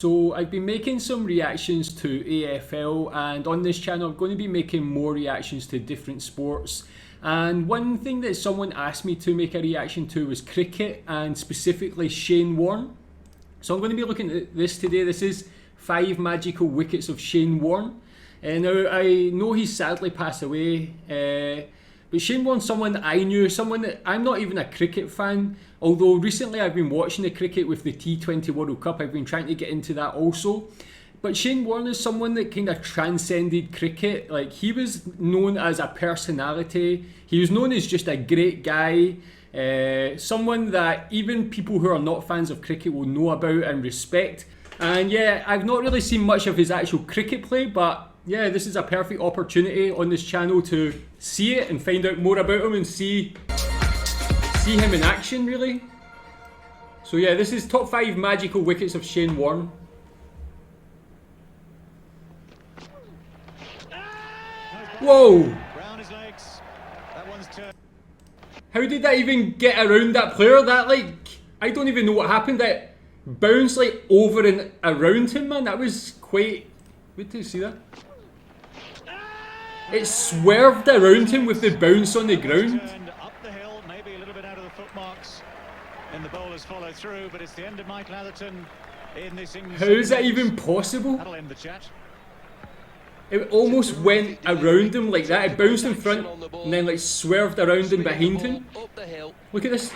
So I've been making some reactions to AFL, and on this channel I'm going to be making more reactions to different sports. And one thing that someone asked me to make a reaction to was cricket, and specifically Shane Warne. So I'm going to be looking at this today. This is 5 magical wickets of Shane Warne. Now I know he's sadly passed away, but Shane Warne's someone that I knew, someone that I'm not even a cricket fan, although recently I've been watching the cricket with the T20 World Cup. I've been trying to get into that also. But Shane Warne is someone that kind of transcended cricket. Like, he was known as a personality. He was known as just a great guy. Someone that even people who are not fans of cricket will know about and respect. And yeah, I've not really seen much of his actual cricket play, but yeah, this is a perfect opportunity on this channel to see it and find out more about him and see him in action, really. So yeah, this is top 5 magical wickets of Shane Warne. Whoa! How did that even get around that player? That, like, I don't even know what happened. That bounced like over and around him, man. That was quite... Wait till you see that. It swerved around him with the bounce on the ground. Up the hill, maybe a little bit out of the footmarks, and the bowlers follow through. But it's the end of Michael Atherton in this. How is that even possible? That'll end the chat. It almost went around him like that. It bounced in front and then like swerved around and behind him. Look at this.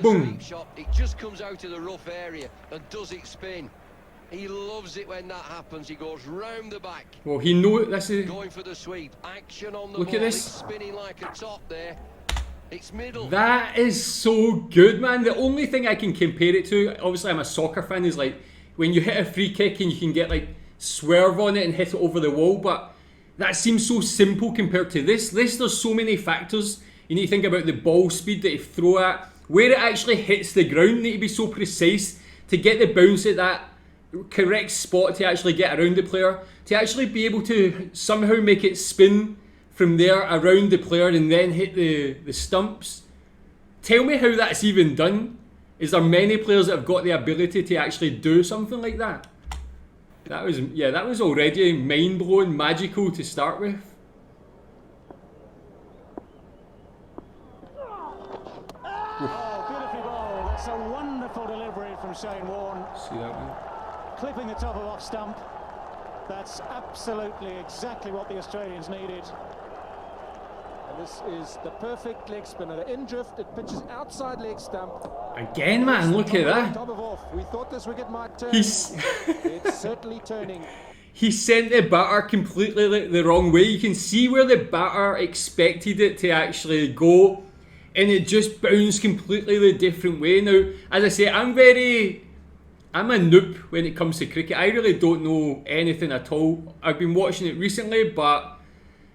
Boom. It just comes out of the rough area and does it spin. He loves it when that happens. He goes round the back. Well, he knows this is going for the sweep. Action on the look ball. at this. It's spinning like a top there. It's middle. That is so good, man. The only thing I can compare it to, obviously I'm a soccer fan, is like when you hit a free kick and you can get like swerve on it and hit it over the wall, but that seems so simple compared to this. There's so many factors. You need to think about the ball speed that you throw at, where it actually hits the ground. You need to be so precise to get the bounce at that correct spot to actually get around the player, to actually be able to somehow make it spin from there around the player and then hit the stumps. Tell me how that's even done. Is there many players that have got the ability to actually do something like that? That was already mind-blowing, magical to start with. Oh, beautifully bowled. That's a wonderful delivery from Shane Warne. See that one? Clipping the top of off stump. That's absolutely exactly what the Australians needed. And this is the perfect leg spinner. In drift, it pitches outside leg stump. Again, man, look at that. Top of off. We thought this wicket might turn. He's It's certainly turning. He sent the batter completely the wrong way. You can see where the batter expected it to actually go, and it just bounced completely the different way. Now, as I say, I'm a noob when it comes to cricket. I really don't know anything at all. I've been watching it recently, but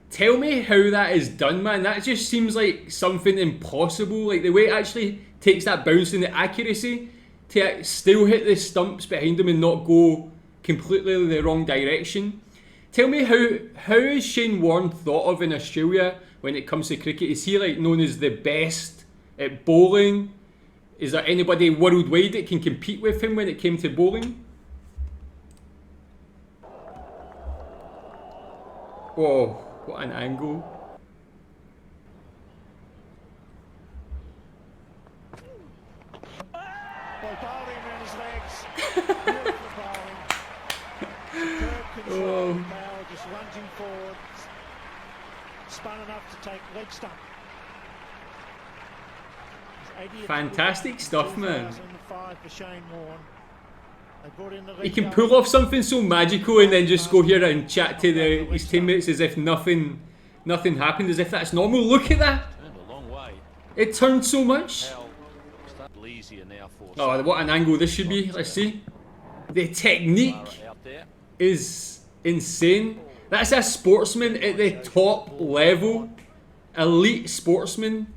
tell me how that is done, man. That just seems like something impossible. Like the way it actually takes that bounce and the accuracy to still hit the stumps behind him and not go completely the wrong direction. Tell me how is Shane Warne thought of in Australia when it comes to cricket? Is he like known as the best at bowling? Is there anybody worldwide that can compete with him when it came to bowling? Oh, what an angle. Well, bowling around his legs. Beautiful bowling. Superb control. Now just lunging forward. Spun enough to take leg stump. Fantastic stuff, man. For Shane Warne. They brought in the He can pull off something so magical and then just go here and chat to his teammates as if nothing happened, as if that's normal. Look at that. Turned a long way. It turned so much. Easier now for Oh, what an angle this should be. Let's see. The technique is insane. That's a sportsman at the top level. Elite sportsman.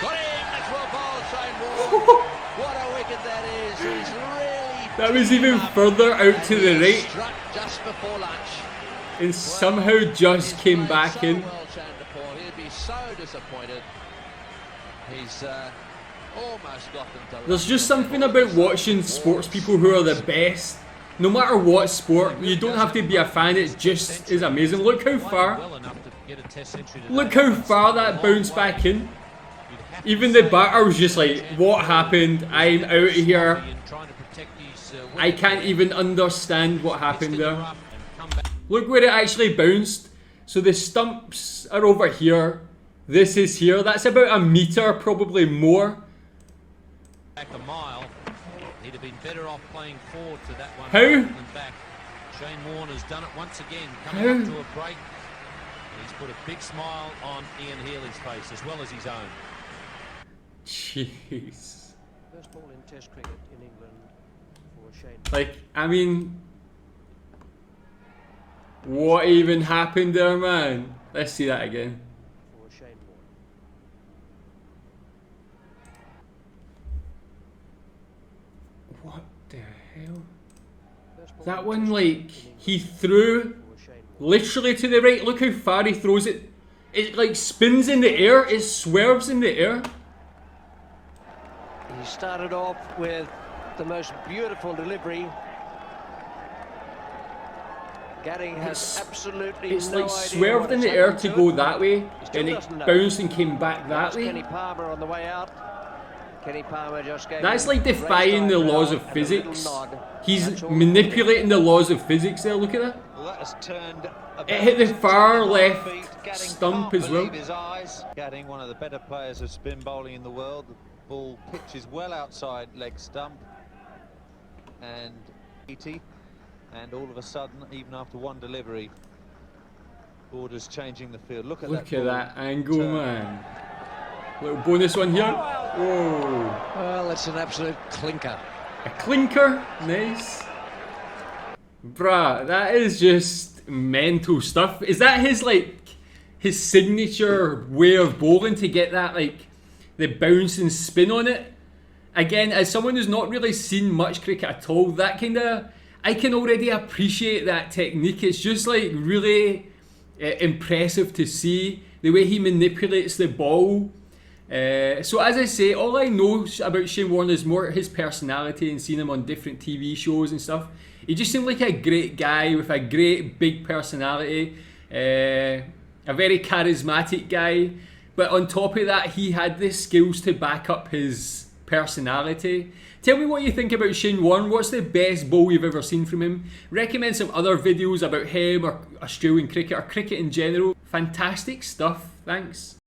Got him. That's well bowled, Shane Warne. What a wicket that is. He's really. That was even further out to the right. Struck just before lunch. And somehow just came back in. Well, Chandler, he'd be so disappointed. He's Almost got them to There's just something about watching sports people who are the best. No matter what sport, you don't have to be a fan, it just is amazing. Look how far, look how far that bounced back in. Even the batter was just like, what happened? I'm out of here. I can't even understand what happened there. Look where it actually bounced. So the stumps are over here. This is here. That's about a metre, probably more. Back a mile. He'd have been better off playing forward to that one How? than back. Shane Warne has done it once again, coming up to a break. He's put a big smile on Ian Healy's face, as well as his own. Jeez. First ball in Test cricket in England for Shane. Like, I mean, what even happened there, man? Let's see that again. For Shane Warne. What the hell? First ball That in one, Test like, cricket in he England threw for Shane Warne. literally to the right. Look how far he throws it. It like spins in the air. It swerves in the air. He started off with the most beautiful delivery. Gadding has absolutely It's no like idea swerved what in has the air happened to it. go that way, Still and it doesn't know. bounced and came back that That's way. Kenny Palmer on the way out. Kenny Palmer just gave That's him like raised defying the laws eyebrow of and a little physics. nod. He's That's all. manipulating the laws of physics there. Look at that. Well, that has turned It hit the far left Gadding stump can't as well. believe his eyes. Gadding, one of the better players of spin bowling in the world. The ball pitches well outside leg stump. And 80. And all of a sudden, even after one delivery, Border's changing the field. Look at Look that at ball that angle, turn. man. Little bonus one here. Whoa. Well, it's an absolute clinker. A clinker. Nice. Bruh, that is just mental stuff. Is that his, like, his signature way of bowling to get that, like, the bounce and spin on it? Again, as someone who's not really seen much cricket at all, that kind of, I can already appreciate that technique. It's just, like, really impressive to see the way he manipulates the ball. So as I say, all I know about Shane Warne is more his personality and seeing him on different TV shows and stuff. He just seemed like a great guy with a great big personality, a very charismatic guy. But on top of that, he had the skills to back up his personality. Tell me what you think about Shane Warne. What's the best bowl you've ever seen from him? Recommend some other videos about him or Australian cricket or cricket in general. Fantastic stuff. Thanks.